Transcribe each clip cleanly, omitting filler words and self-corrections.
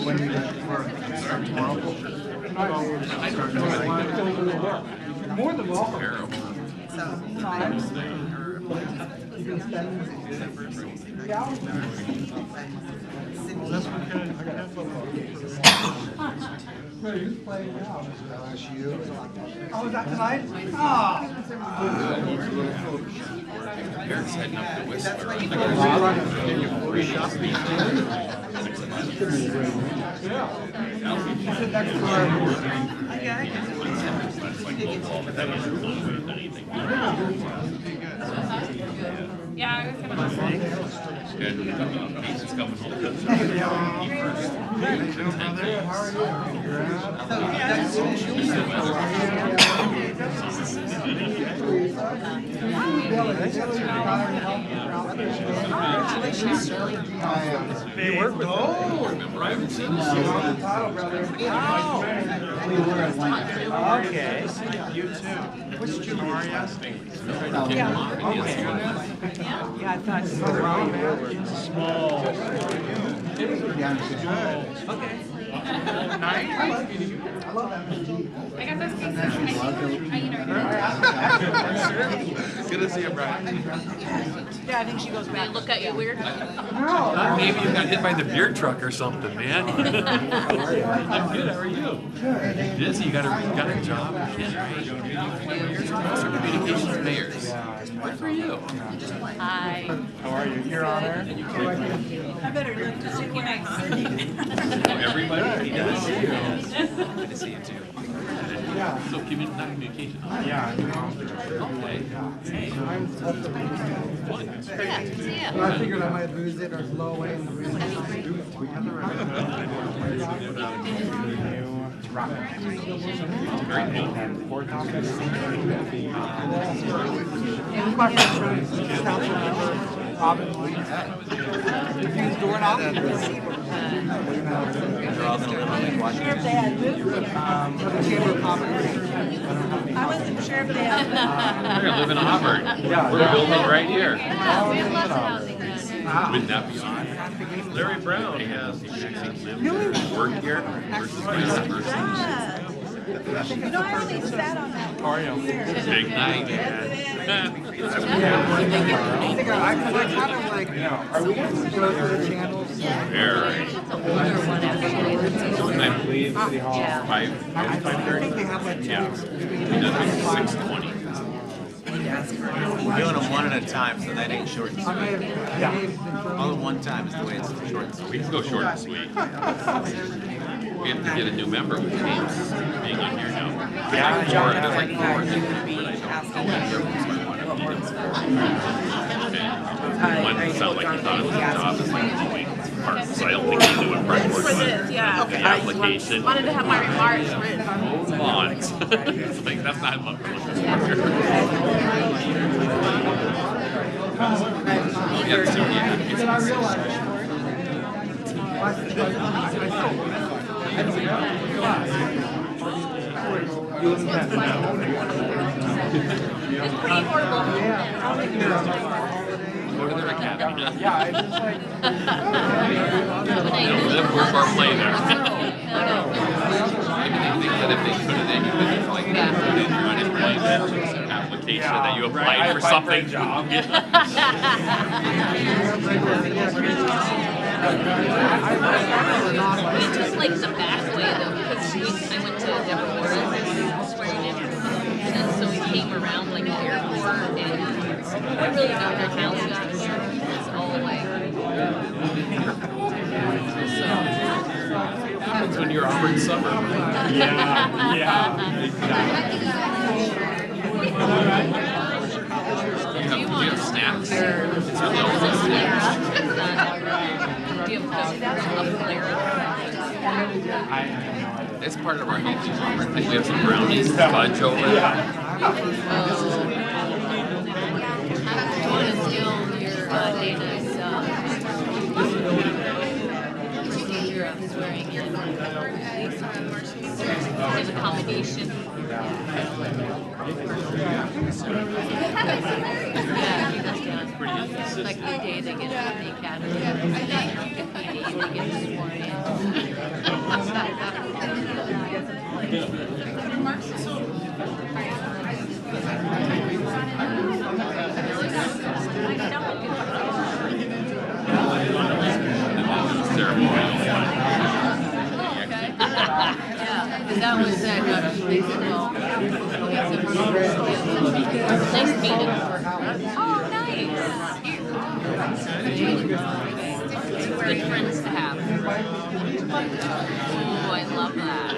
When you start tomorrow? More than welcome. You can spend no, he was playing now. LSU. Oh, is that tonight? Oh. Eric's heading up to Whistler. Yeah, I was gonna say. Good. He's coming home. You work with private citizens. Okay. You too. Which Jim are you? Yeah. Okay. Yeah, I thought so. Small. Okay. Nice. I love that. I got those pieces. Good to see you, Brian. Yeah, I think she goes back. Look at you weird. Maybe you got hit by the beer truck or something, man. I'm good. How are you? Good. Dizzy, you got a job? Professor of Communications Mayors. Good for you. Hi. How are you? Your Honor. I better look to see when I Everybody? Good to see you. Good to see you too. Yeah. So, not communication. Yeah. Okay. Hey. Well, I figured I might lose it or blow away in the room. Fourth office. My friend, council member, Auburn City Council. He's doorknob. For the Chamber of Commerce. I wasn't sure if they had. We're going to live in Auburn. Yeah. We're building right here. Yeah, we have lots of housing there. Wouldn't that be odd? Larry Brown has work here versus vice versa. You know, I only sat on that. How are you? Big night, man. I kind of like, are we going to go to the channels? Very. I believe City Hall 5:30. I think they have like Yeah. He does it 6:20. We're doing them one at a time, so that ain't short and I sweet. may have, All at one time is the way it's short and sweet. We can go short and sweet. We have to get a new member with James being on here now. There's like four. One sounded like he thought it was a job. It's like, oh wait, part. So I don't think he knew what part It's was. for this, yeah. The application. Wanted to have my remarks written. Hold on. It's like, that's not what we're looking for. Yeah, so you live in Canada now. It's pretty affordable. go to their academy. Yeah, I just like. They don't live, work, or play there. Maybe they think that if they put it in, you could just like put it in your unemployment application that you applied for something. It's just like the back way though, because I went to Deborah Warren's swearing in, and then so we came around like the airport, and I really know their town's got here. It's all like. Happens when you're Auburn suburb. Do you have snacks? It's really all the snacks. Do you have a flare? It's part of our healthy Auburn thing. We have some brownies, fudge over there. Do you want to steal your Dana's procedure of swearing in? There's a combination. Yeah, I think that's done. pretty inconsistent. Like the day they get out of the academy, the day they get sworn in. Yeah, and that was Dr. Baseball. Nice meeting. Oh, nice. Good friends to have. Oh, I love that.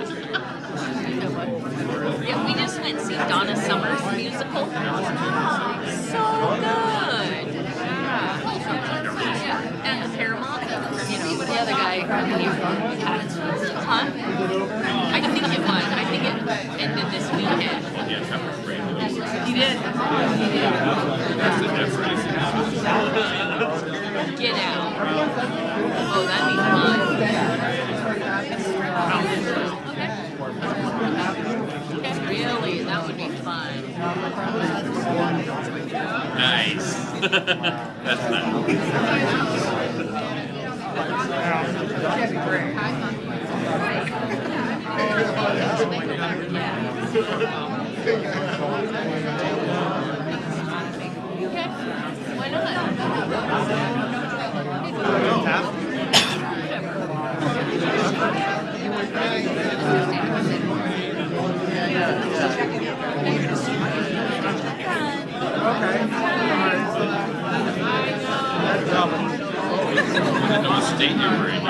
Yeah, we just went and see Donna Summer's musical. So good. Yeah, and the Paramount. You know, the other guy. Huh? I think it was. I think it ended this weekend. He did. That's the difference. Get out. Oh, that'd be fun. Okay. Really, that would be fun. Nice. That's nice. Okay, why not? Don't state your brain.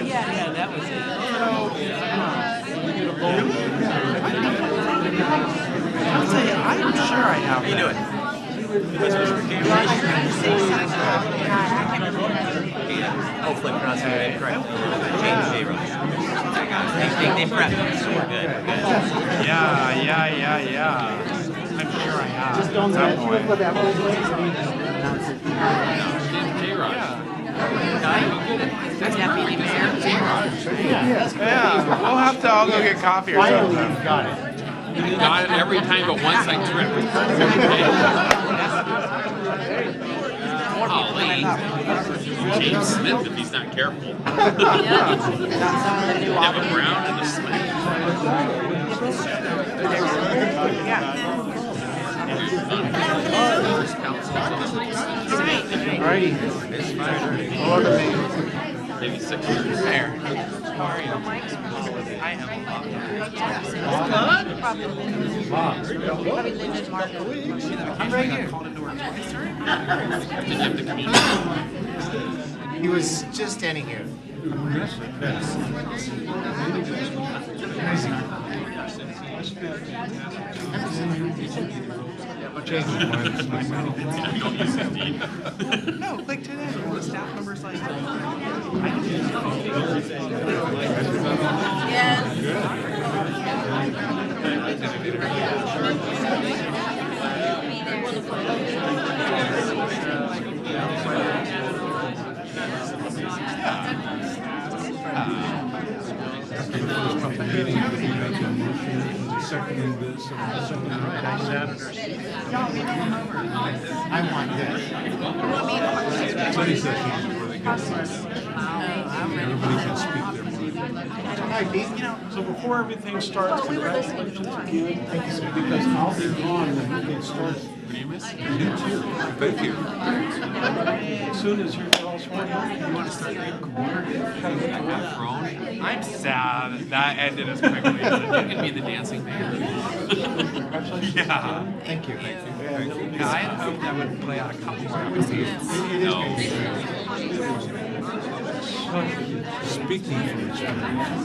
Yeah, that was it. I'll tell you, I'm sure I have. How you doing? Hopefully I'm pronouncing your name correctly. James Abrams. They prep. So we're good. Yeah. I'm sure I have. Just don't J-Rod. Yeah, we'll have to all go get coffee or something. Got it. I got it every time, but once I tripped. Golly. James Smith, if he's not careful. Devin Brown and the Smith. Alrighty. Order me. Maybe 6 years. There. How are you? I am. I'm right here. Did you have to communicate? He was just standing here. Don't use Indeed. No, like today. The staff member's like, I want this. Everybody can speak their mind. So before everything starts, congratulations again. Because I'll be gone when everything starts. You too. Thank you. As soon as you're all sworn in, you want to start getting I'm sad that ended as quickly. You can be the dancing man. Yeah. Thank you. Yeah, I had hoped that would play out a couple more episodes. No. speaking from experience.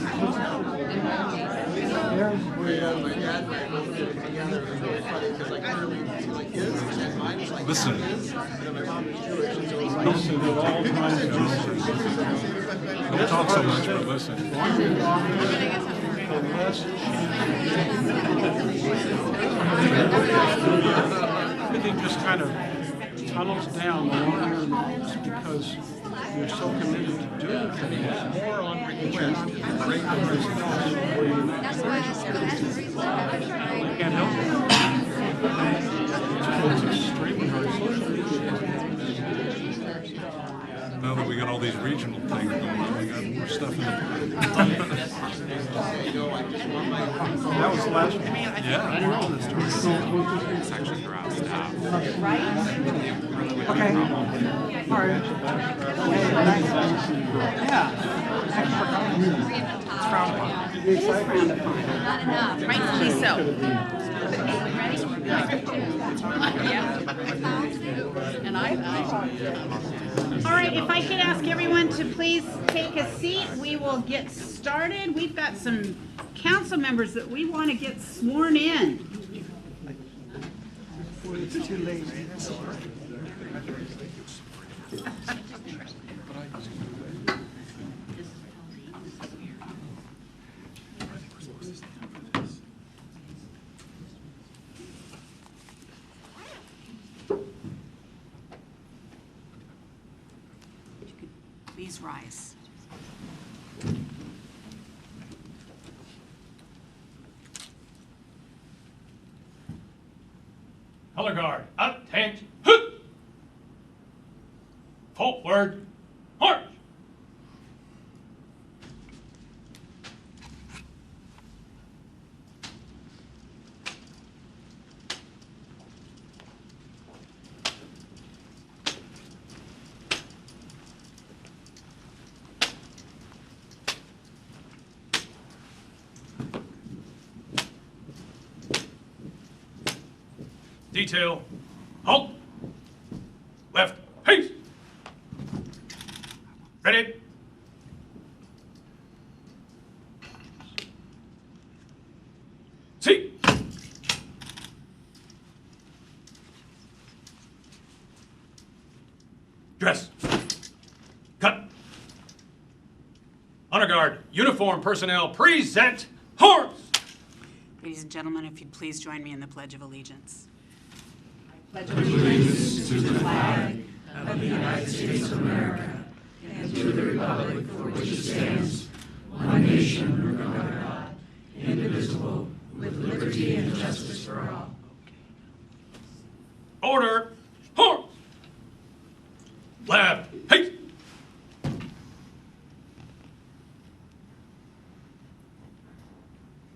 Listen. Listen at all times. Don't talk so much, but listen. Everything just kind of tunnels down the longer because you're so committed to doing things, more on request, great results where you're not Can't help it. it's extremely hard socially. Now that we got all these regional things going on, we got more stuff in the That was the last one. Yeah. It's actually for our staff. Okay. All right. Hey, thanks. Yeah. Thanks for coming. It's frowned upon. You excited? Not enough. Rightfully so. And All right, if I could ask everyone to please take a seat, we will get started. We've got some council members that we want to get sworn in. It's too late. Please rise. Color guard, attention, hoot! Forward, march! Detail, halt, left, haste. Ready? See. Dress. Cut. Honor guard, uniform personnel, present horns. Ladies and gentlemen, if you'd please join me in the Pledge of Allegiance. Order, horns. Left, haste.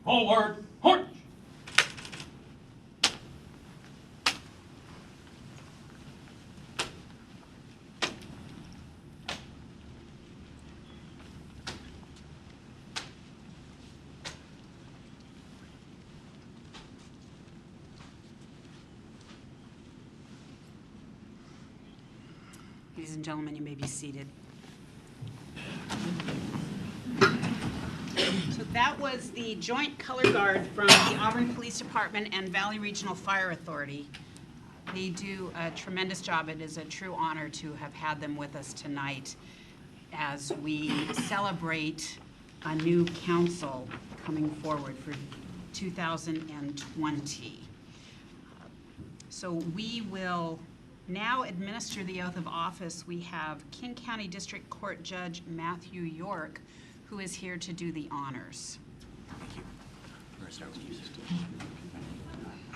Forward, horns. Ladies and gentlemen, you may be seated. So that was the joint color guard from the Auburn Police Department and Valley Regional Fire Authority. They do a tremendous job. It is a true honor to have had them with us tonight as we celebrate a new council coming forward for 2020. So we will now administer the oath of office. We have King County District Court Judge Matthew York, who is here to do the honors. Thank you. We're gonna start with you, sister. All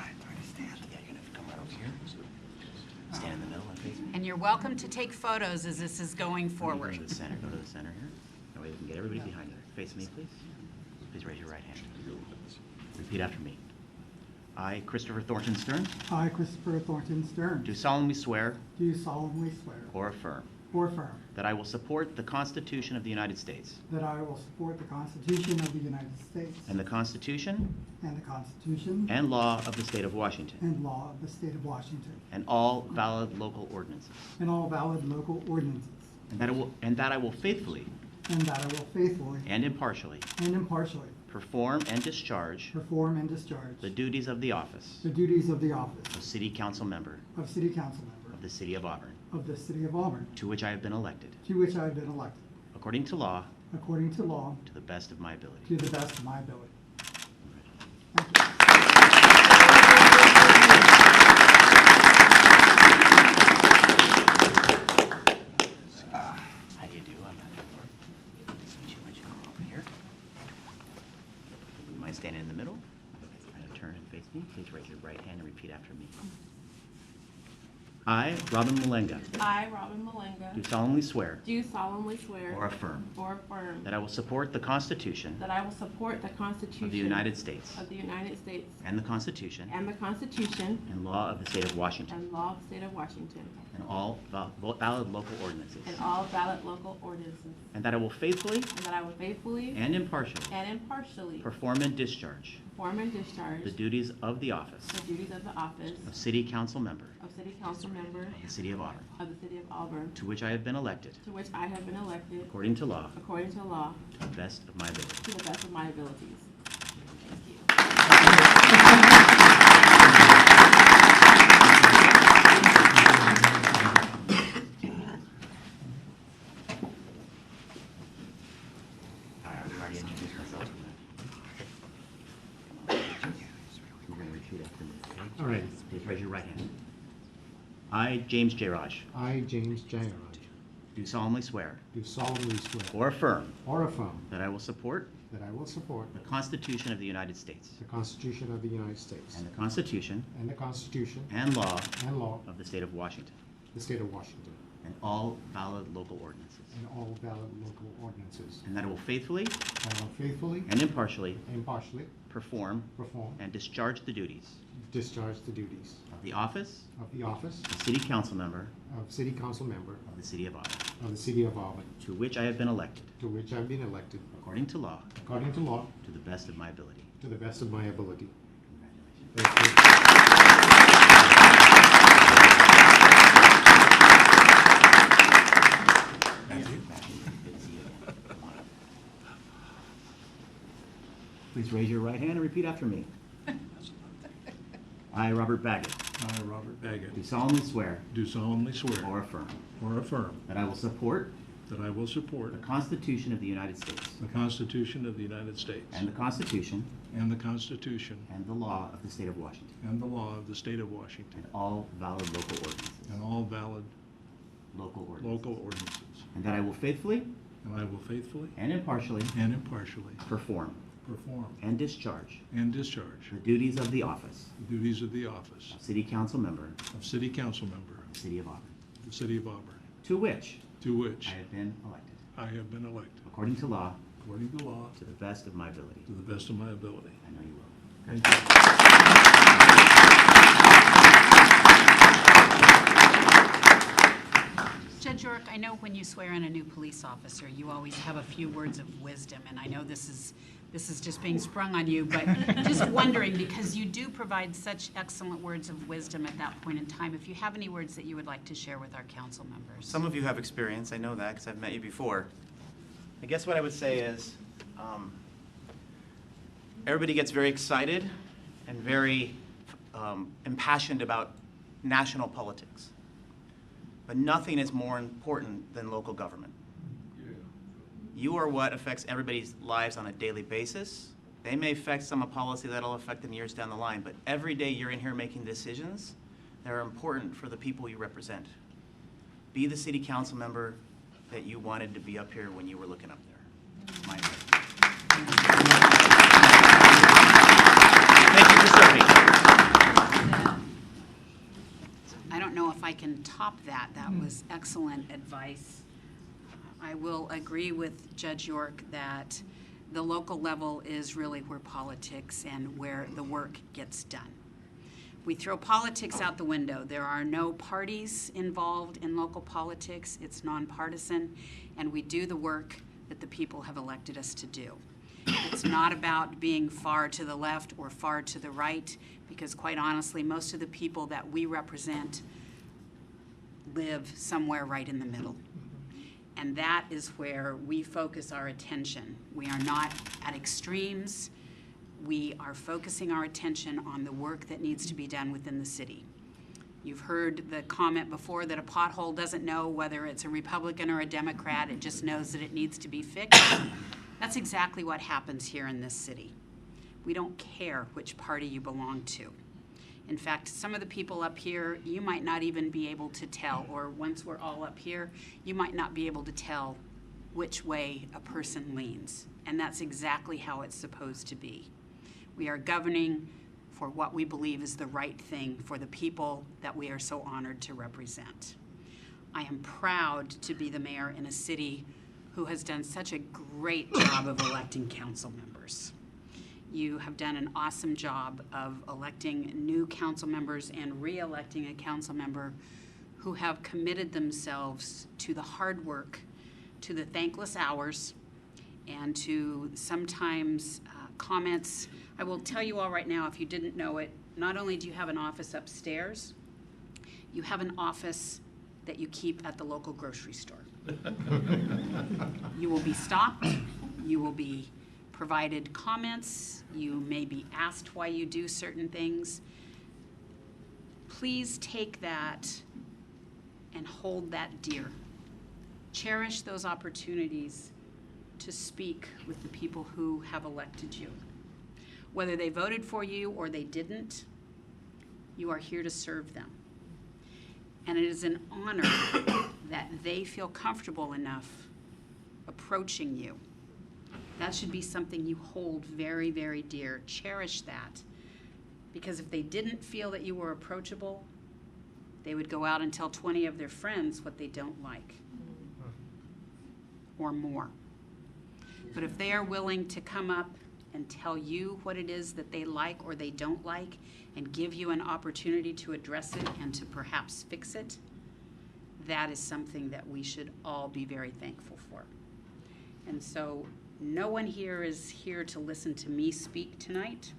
right, stand. Yeah, you're gonna come right over here. Stand in the middle and face me. And you're welcome to take photos as this is going forward. Go to the center. Go to the center here. That way we can get everybody behind you. Face me, please. Please raise your right hand. Repeat after me. I, Christopher Thornton Stern, I, Christopher Thornton Stern, do solemnly swear do solemnly swear or affirm or affirm that I will support the Constitution of the United States that I will support the Constitution of the United States and the Constitution and the Constitution and law of the State of Washington and law of the State of Washington and all valid local ordinances, and all valid local ordinances, and that I will faithfully and that I will faithfully and impartially and impartially perform and discharge perform and discharge the duties of the office the duties of the office of City Council Member of City Council Member of the City of Auburn, of the City of Auburn, to which I have been elected, to which I have been elected, according to law, according to law, to the best of my ability. to the best of my ability. Thank you. I standing in the middle. Turn and face me. Please raise your right hand and repeat after me. I, Robin Malenga, I, Robin Malenga, do solemnly swear do solemnly swear or affirm that that I will support the Constitution I will support the Constitution of the United States of the United States and the Constitution and the Constitution and law of the State of Washington and law of the State of Washington and all valid local ordinances, and all valid local ordinances, and that I will faithfully and that I will faithfully and impartially and impartially perform and discharge perform and discharge the duties of the office the duties of the office of City Council Member of City Council Member of the City of Auburn, of the City of Auburn, to which I have been elected to which I have been elected according to law according to law to the best of my ability. to the best of my abilities. Thank you. I've already introduced myself. You're going to repeat after me. Okay? All right. Please raise your right hand. I, James J. Raj, I, James J. Raj, do solemnly swear do solemnly swear or affirm or affirm that I will support that I will support the Constitution of the United States the Constitution of the United States and the Constitution and the Constitution and law and law of the State of Washington of the State of Washington and all valid local ordinances, and all valid local ordinances, and that I will faithfully and I will faithfully and impartially and impartially perform perform and discharge the duties discharge the duties of the office of the office of City Council Member of City Council Member of the City of Auburn, of the City of Auburn, to which I have been elected to which I have been elected according to law according to law to the best of my ability. to the best of my ability. Congratulations. Thank you. Please raise your right hand and repeat after me. I, Robert Baggett, I, Robert Baggett, do solemnly swear do solemnly swear or affirm or affirm that I will support that I will support the Constitution of the United States the Constitution of the United States and the Constitution and the Constitution and the law of the State of Washington and the law of the State of Washington and all valid local ordinances, and all valid local ordinances, local ordinances, and that I will faithfully and I will faithfully and impartially and impartially perform perform and discharge and discharge the duties of the office the duties of the office of City Council Member of City Council Member of the City of Auburn, of the City of Auburn, to which to which I have been elected I have been elected according to law according to law to the best of my ability. to the best of my ability. I know you will. Thank you. Judge York, I know when you swear in a new police officer, you always have a few words of wisdom, and I know this is just being sprung on you, but just wondering, because you do provide such excellent words of wisdom at that point in time, if you have any words that you would like to share with our council members. Some of you have experience, I know that, because I've met you before. I guess what I would say is, everybody gets very excited and very impassioned about national politics. But nothing is more important than local government. You are what affects everybody's lives on a daily basis. They may affect some policy that'll affect them years down the line, but every day you're in here making decisions that are important for the people you represent. Be the city council member that you wanted to be up here when you were looking up there. My Thank you for serving. I don't know if I can top that. That was excellent advice. I will agree with Judge York that the local level is really where politics and where the work gets done. We throw politics out the window. There are no parties involved in local politics. It's nonpartisan, and we do the work that the people have elected us to do. It's not about being far to the left or far to the right, because quite honestly, most of the people that we represent live somewhere right in the middle. And that is where we focus our attention. We are not at extremes. We are focusing our attention on the work that needs to be done within the city. You've heard the comment before that a pothole doesn't know whether it's a Republican or a Democrat, it just knows that it needs to be fixed. That's exactly what happens here in this city. We don't care which party you belong to. In fact, some of the people up here, you might not even be able to tell, or once we're all up here, you might not be able to tell which way a person leans. And that's exactly how it's supposed to be. We are governing for what we believe is the right thing for the people that we are so honored to represent. I am proud to be the mayor in a city who has done such a great job of electing council members. You have done an awesome job of electing new council members and re-electing a council member who have committed themselves to the hard work, to the thankless hours, and to sometimes comments. I will tell you all right now, if you didn't know it, not only do you have an office upstairs, you have an office that you keep at the local grocery store. You will be stopped, you will be provided comments, you may be asked why you do certain things. Please take that and hold that dear. Cherish those opportunities to speak with the people who have elected you. Whether they voted for you or they didn't, you are here to serve them. And it is an honor that they feel comfortable enough approaching you. That should be something you hold very, very dear. Cherish that. Because if they didn't feel that you were approachable, they would go out and tell 20 of their friends what they don't like, or more. But if they are willing to come up and tell you what it is that they like or they don't like, and give you an opportunity to address it and to perhaps fix it, that is something that we should all be very thankful for. And so no one here is here to listen to me speak tonight.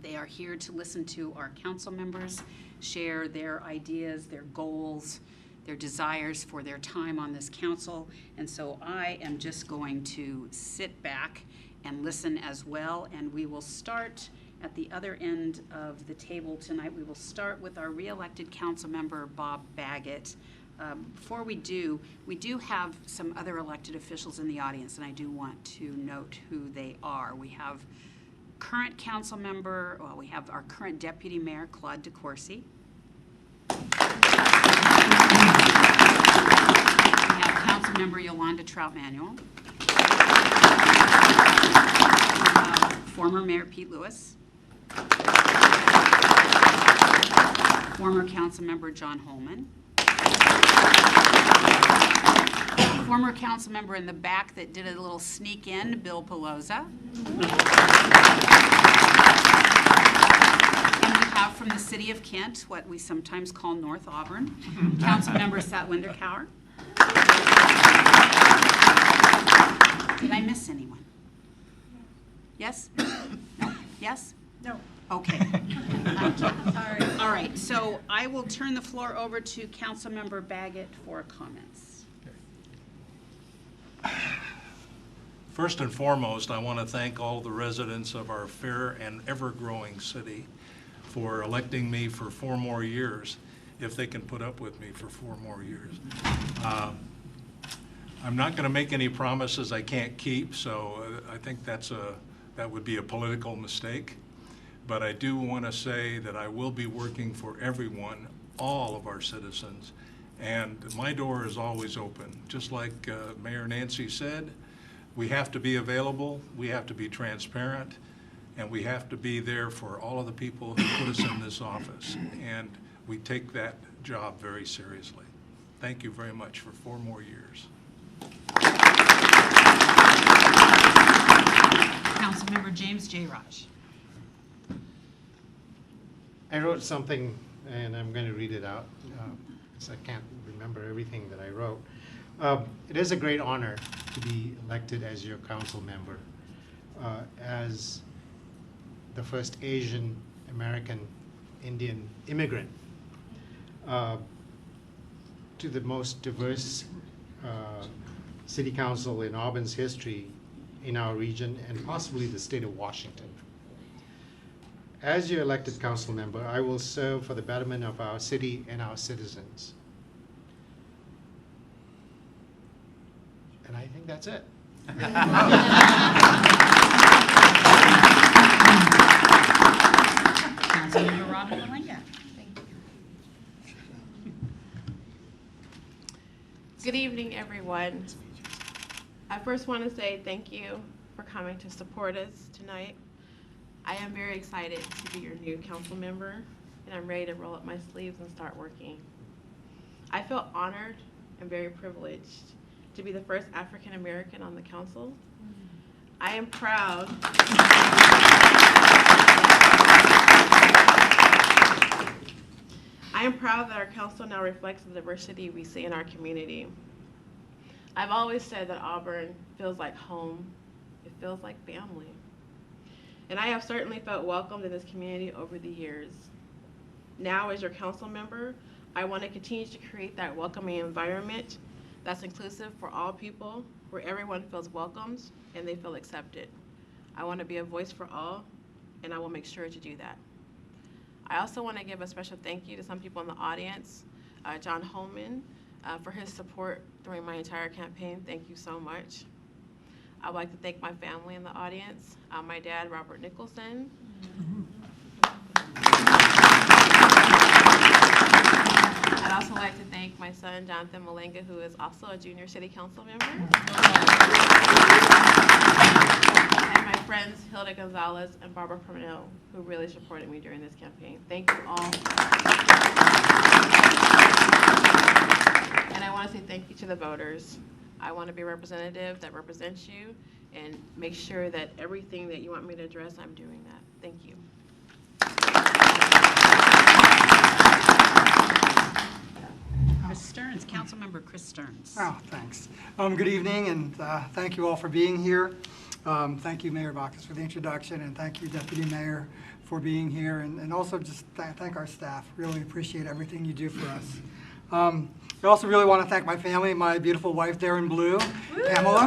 They are here to listen to our council members share their ideas, their goals, their desires for their time on this council. And so I am just going to sit back and listen as well. And we will start at the other end of the table tonight. We will start with our re-elected council member, Bob Baggett. Before we do have some other elected officials in the audience, and I do want to note who they are. We have current council member, well, we have our current deputy mayor, Claude DeCourcy. We have council member Yolanda Trout-Manuel. We have former Mayor Pete Lewis. Former council member John Holman. Former council member in the back that did a little sneak in, Bill Pelosa. And we have from the city of Kent, what we sometimes call North Auburn, council member Satwinder Kaur. Did I miss anyone? Yes? No? Yes? No. Okay. Sorry. All right, so I will turn the floor over to Councilmember Baggett for comments. First and foremost, I want to thank all the residents of our fair and ever-growing city for electing me for 4 more years, if they can put up with me for 4 more years. I'm not going to make any promises I can't keep, so I think that would be a political mistake. But I do want to say that I will be working for everyone, all of our citizens, and my door is always open. Just like Mayor Nancy said, we have to be available, we have to be transparent, and we have to be there for all of the people who put us in this office. And we take that job very seriously. Thank you very much for 4 more years. Councilmember James J. Raj. I wrote something, and I'm going to read it out, because I can't remember everything that I wrote. It is a great honor to be elected as your council member, as the first Asian American Indian immigrant to the most diverse city council in Auburn's history in our region and possibly the state of Washington. As your elected council member, I will serve for the betterment of our city and our citizens. And I think that's it. Councilmember Robin Malinga. Thank you. Good evening, everyone. I first want to say thank you for coming to support us tonight. I am very excited to be your new council member, and I'm ready to roll up my sleeves and start working. I feel honored and very privileged to be the first African American on the council. I am proud. I am proud that our council now reflects the diversity we see in our community. I've always said that Auburn feels like home. It feels like family. And I have certainly felt welcomed in this community over the years. Now, as your council member, I want to continue to create that welcoming environment that's inclusive for all people, where everyone feels welcomed and they feel accepted. I want to be a voice for all, and I will make sure to do that. I also want to give a special thank you to some people in the audience. John Holman, for his support during my entire campaign. Thank you so much. I would like to thank my family in the audience. My dad, Robert Nicholson. I'd also like to thank my son, Jonathan Malenga, who is also a junior city council member. And my friends, Hilda Gonzalez and Barbara Permanel, who really supported me during this campaign. Thank you all. And I want to say thank you to the voters. I want to be a representative that represents you and make sure that everything that you want me to address, I'm doing that. Thank you. Chris Stearns, Councilmember Chris Stearns. Oh, thanks. Good evening, and thank you all for being here. Thank you, Mayor Bacchus, for the introduction, and thank you, Deputy Mayor, for being here, and also just thank our staff. Really appreciate everything you do for us. I also really want to thank my family, my beautiful wife there in blue, Pamela.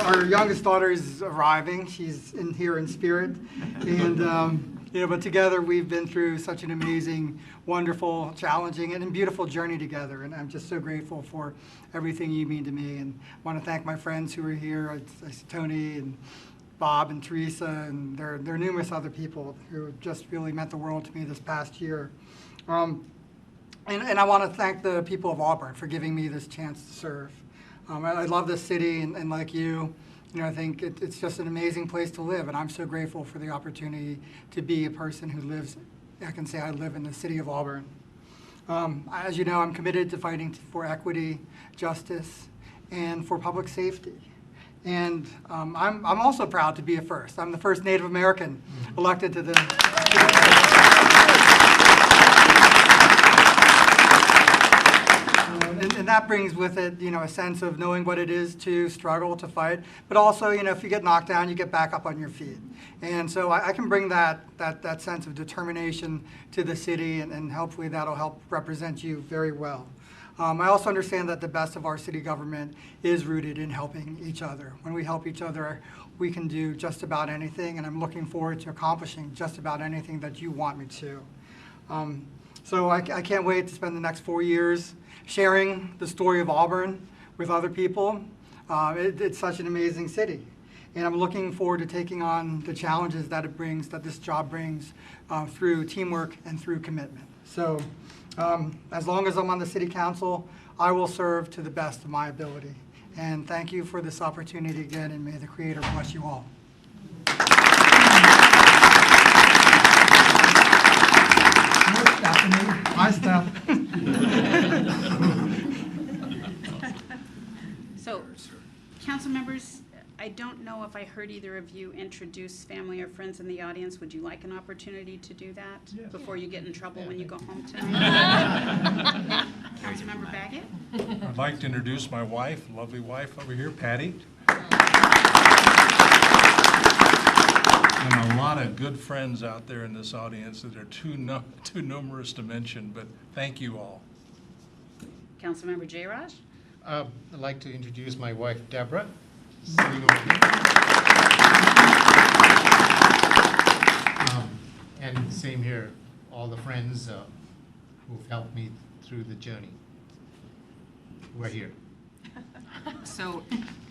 Our youngest daughter is arriving. She's here in spirit, and but together we've been through such an amazing, wonderful, challenging, and beautiful journey together. And I'm just so grateful for everything you mean to me. And I want to thank my friends who are here. I see Tony and Bob and Teresa, and there are numerous other people who have just really meant the world to me this past year. And I want to thank the people of Auburn for giving me this chance to serve. I love this city, and like you, I think it's just an amazing place to live, and I'm so grateful for the opportunity to be a person who lives, I can say I live in the city of Auburn. As you know, I'm committed to fighting for equity, justice, and for public safety. And I'm also proud to be a first. I'm the first Native American elected to the and that brings with it, a sense of knowing what it is to struggle, to fight, but also, if you get knocked down, you get back up on your feet. And so I can bring that sense of determination to the city, and hopefully that'll help represent you very well. I also understand that the best of our city government is rooted in helping each other. When we help each other, we can do just about anything, and I'm looking forward to accomplishing just about anything that you want me to. So I can't wait to spend the next 4 years sharing the story of Auburn with other people. It's such an amazing city. And I'm looking forward to taking on the challenges that this job brings through teamwork and through commitment. So as long as I'm on the city council, I will serve to the best of my ability. And thank you for this opportunity again, and may the Creator bless you all. Hi, Steph. So, council members, I don't know if I heard either of you introduce family or friends in the audience. Would you like an opportunity to do that before you get in trouble when you go home tonight? Councilmember Baggett? I'd like to introduce my wife, lovely wife over here, Patty. And a lot of good friends out there in this audience that are too numerous to mention, but thank you all. Councilmember Jayraj? I'd like to introduce my wife, Deborah, sitting over here. And same here, all the friends who've helped me through the journey. We're here. So,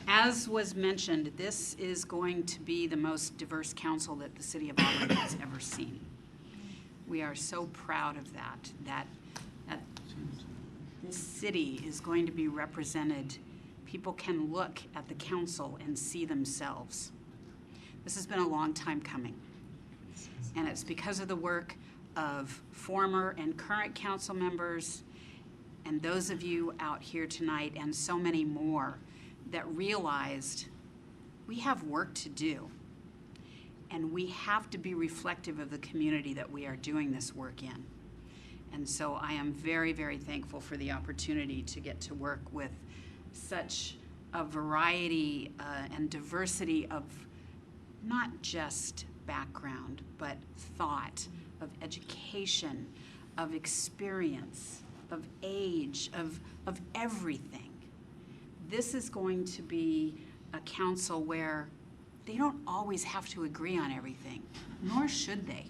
as was mentioned, this is going to be the most diverse council that the city of Auburn has ever seen. We are so proud of that this city is going to be represented. People can look at the council and see themselves This has been a long time coming. And it's because of the work of former and current council members and those of you out here tonight and so many more that realized we have work to do. And we have to be reflective of the community that we are doing this work in. And so I am very, very thankful for the opportunity to get to work with such a variety and diversity of not just background, but thought, of education, of experience, of age, of everything. This is going to be a council where they don't always have to agree on everything, nor should they.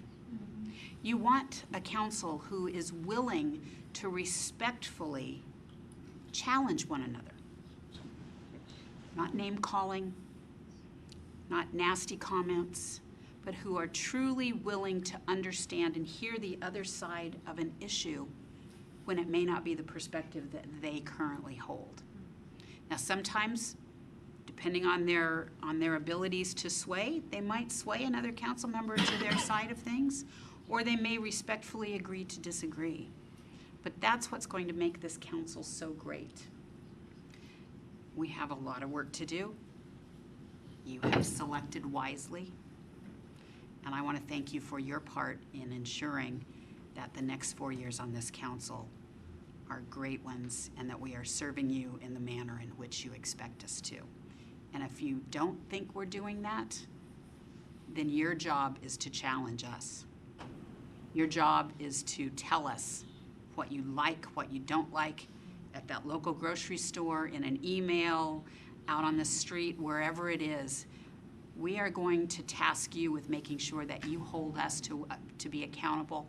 You want a council who is willing to respectfully challenge one another. Not name calling, not nasty comments, but who are truly willing to understand and hear the other side of an issue when it may not be the perspective that they currently hold. Now sometimes, depending on their abilities to sway, they might sway another council member to their side of things, or they may respectfully agree to disagree. But that's what's going to make this council so great. We have a lot of work to do. You have selected wisely. And I want to thank you for your part in ensuring that the next 4 years on this council are great ones and that we are serving you in the manner in which you expect us to. And if you don't think we're doing that, then your job is to challenge us. Your job is to tell us what you like, what you don't like, at that local grocery store, in an email, out on the street, wherever it is. We are going to task you with making sure that you hold us to be accountable,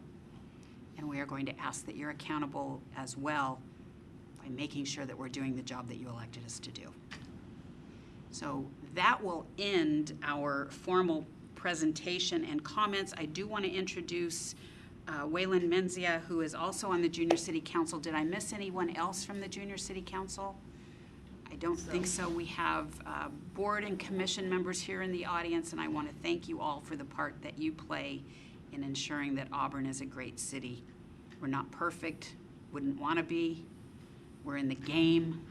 and we are going to ask that you're accountable as well by making sure that we're doing the job that you elected us to do. So that will end our formal presentation and comments. I do want to introduce Waylon Menzia, who is also on the Junior City Council. Did I miss anyone else from the Junior City Council? I don't think so. We have board and commission members here in the audience, and I want to thank you all for the part that you play in ensuring that Auburn is a great city. We're not perfect, wouldn't want to be. We're in the game.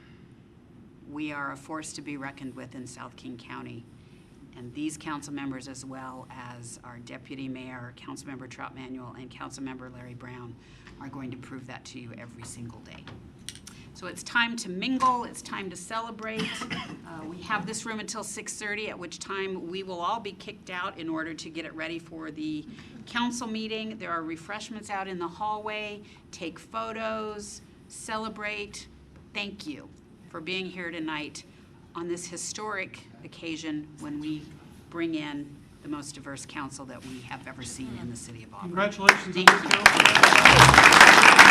We are a force to be reckoned with in South King County. And these council members, as well as our Deputy Mayor, Councilmember Trout Manuel, and Councilmember Larry Brown, are going to prove that to you every single day. So it's time to mingle, it's time to celebrate. We have this room until 6:30, at which time we will all be kicked out in order to get it ready for the council meeting. There are refreshments out in the hallway. Take photos, celebrate. Thank you for being here tonight on this historic occasion when we bring in the most diverse council that we have ever seen in the city of Auburn. Congratulations. Thank you.